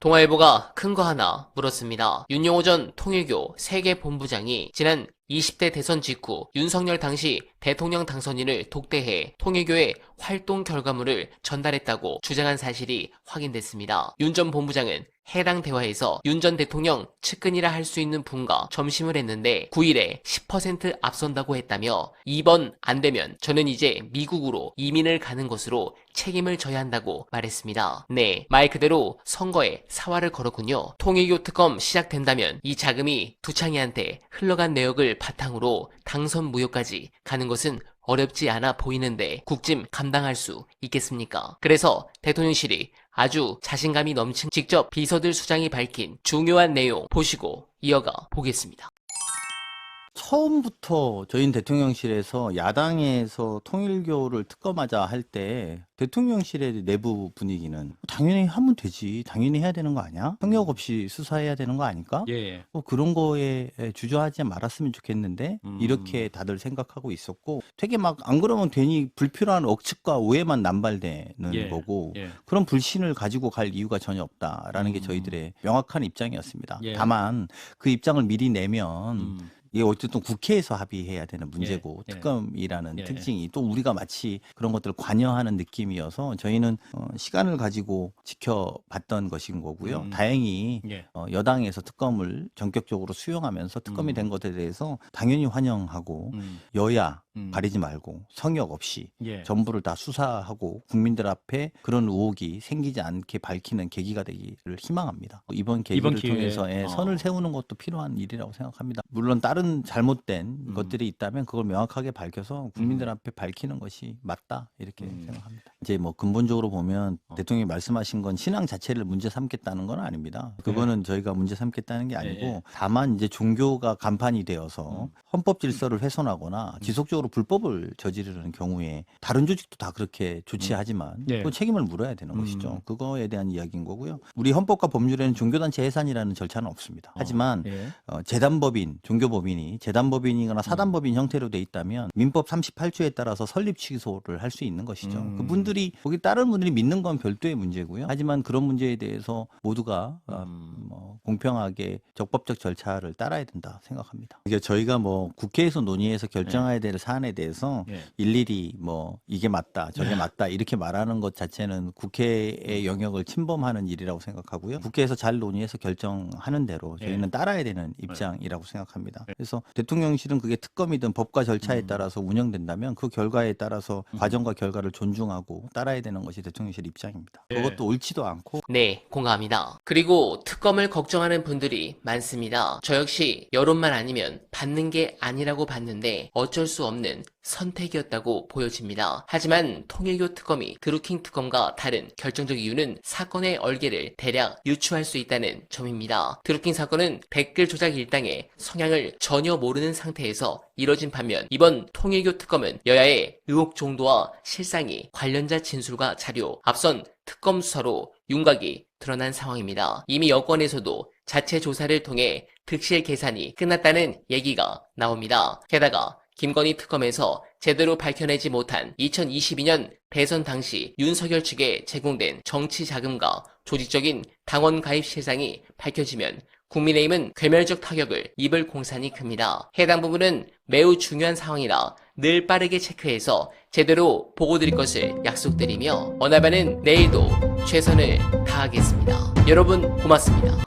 동아일보가 큰 거 하나 물었습니다. 윤영호 전 통일교 세계본부장이 지난 20대 대선 직후 윤석열 당시 대통령 당선인을 독대해 통일교의 활동 결과물을 전달했다고 주장한 사실이 확인됐습니다. 윤 전 본부장은 해당 대화에서 윤 전 대통령 측근이라 할 수 있는 분과 점심을 했는데 9일에 10% 앞선다고 했다며 이번 안 되면 저는 이제 미국으로 이민을 가는 것으로 책임을 져야 한다고 말했습니다. 네, 말 그대로 선거에 사활을 걸었군요. 통일교 특검 시작된다면 이 자금이 두창이한테 흘러간 내역을 바탕으로 당선 무효까지 가는 것은 어렵지 않아 보이는데 국짐 감당할 수 있겠습니까? 그래서 대통령실이 아주 자신감이 넘친 직접 비서들 수장이 밝힌 중요한 내용 보시고 이어가 보겠습니다. 처음부터 저희는 대통령실에서 야당에서 통일교를 특검하자 할 때 대통령실의 내부 분위기는 당연히 하면 되지. 당연히 해야 되는 거 아니야? 성역 없이 수사해야 되는 거 아닐까? 예. 그런 거에 주저하지 말았으면 좋겠는데 이렇게 다들 생각하고 있었고 되게 막 안 그러면 괜히 불필요한 억측과 오해만 남발되는 예. 거고 예. 그런 불신을 가지고 갈 이유가 전혀 없다라는 게 저희들의 명확한 입장이었습니다. 예. 다만 그 입장을 미리 내면 이게 어쨌든 국회에서 합의해야 되는 문제고 예. 특검이라는 예. 특징이 또 우리가 마치 그런 것들을 관여하는 느낌이어서 저희는 시간을 가지고 지켜봤던 것인 거고요. 다행히 예. 여당에서 특검을 전격적으로 수용하면서 특검이 된 것에 대해서 당연히 환영하고 여야 가리지 말고 성역 없이 예. 전부를 다 수사하고 국민들 앞에 그런 의혹이 생기지 않게 밝히는 계기가 되기를 희망합니다. 이번 계기를 기회에. 통해서 선을 세우는 것도 필요한 일이라고 생각합니다. 물론 다른 잘못된 것들이 있다면 그걸 명확하게 밝혀서 국민들 앞에 밝히는 것이 맞다 이렇게 생각합니다. 이제 뭐 근본적으로 보면 대통령이 말씀하신 건 신앙 자체를 문제 삼겠다는 건 아닙니다. 그거는 저희가 문제 삼겠다는 게 아니고 다만 이제 종교가 간판이 되어서 헌법 질서를 훼손하거나 지속적으로 불법을 저지르는 경우에 다른 조직도 다 그렇게 조치하지만 예. 그 책임을 물어야 되는 것이죠. 그거에 대한 이야기인 거고요. 우리 헌법과 법률에는 종교단체 해산이라는 절차는 없습니다. 하지만 예. 재단법인, 종교법인이 재단법인이거나 사단법인 형태로 돼 있다면 민법 38조에 따라서 설립 취소를 할 수 있는 것이죠. 그분들이 거기 다른 분들이 믿는 건 별도의 문제고요. 하지만 그런 문제에 대해서 모두가 공평하게 적법적 절차를 따라야 된다 생각합니다. 이게 저희가 뭐 국회에서 논의해서 결정해야 될 사안에 대해서 예. 일일이 뭐 이게 맞다 저게 맞다 이렇게 말하는 것 자체는 국회의 영역을 침범하는 일이라고 생각하고요. 국회에서 잘 논의해서 결정하는 대로 저희는 따라야 되는 입장이라고 생각합니다. 그래서 대통령실은 그게 특검이든 법과 절차에 따라서 운영된다면 그 결과에 따라서 과정과 결과를 존중하고 따라야 되는 것이 대통령실 입장입니다. 그것도 옳지도 않고 네, 공감합니다. 그리고 특검을 걱정하는 분들이 많습니다. 저 역시 여론만 아니면 받는 게 아니라고 봤는데 어쩔 수 없는 선택이었다고 보여집니다. 하지만 통일교 특검이 드루킹 특검과 다른 결정적 이유는 사건의 얼개를 대략 유추할 수 있다는 점입니다. 드루킹 사건은 댓글 조작 일당의 성향을 전혀 모르는 상태에서 이뤄진 반면 이번 통일교 특검은 여야의 의혹 정도와 실상이 관련자 진술과 자료, 앞선 특검 수사로 윤곽이 드러난 상황입니다. 이미 여권에서도 자체 조사를 통해 득실 계산이 끝났다는 얘기가 나옵니다. 게다가 김건희 특검에서 제대로 밝혀내지 못한 2022년 대선 당시 윤석열 측에 제공된 정치 자금과 조직적인 당원 가입 실상이 밝혀지면 국민의힘은 괴멸적 타격을 입을 공산이 큽니다. 해당 부분은 매우 중요한 상황이라 늘 빠르게 체크해서 제대로 보고드릴 것을 약속드리며 어나바는 내일도 최선을 다하겠습니다. 여러분 고맙습니다.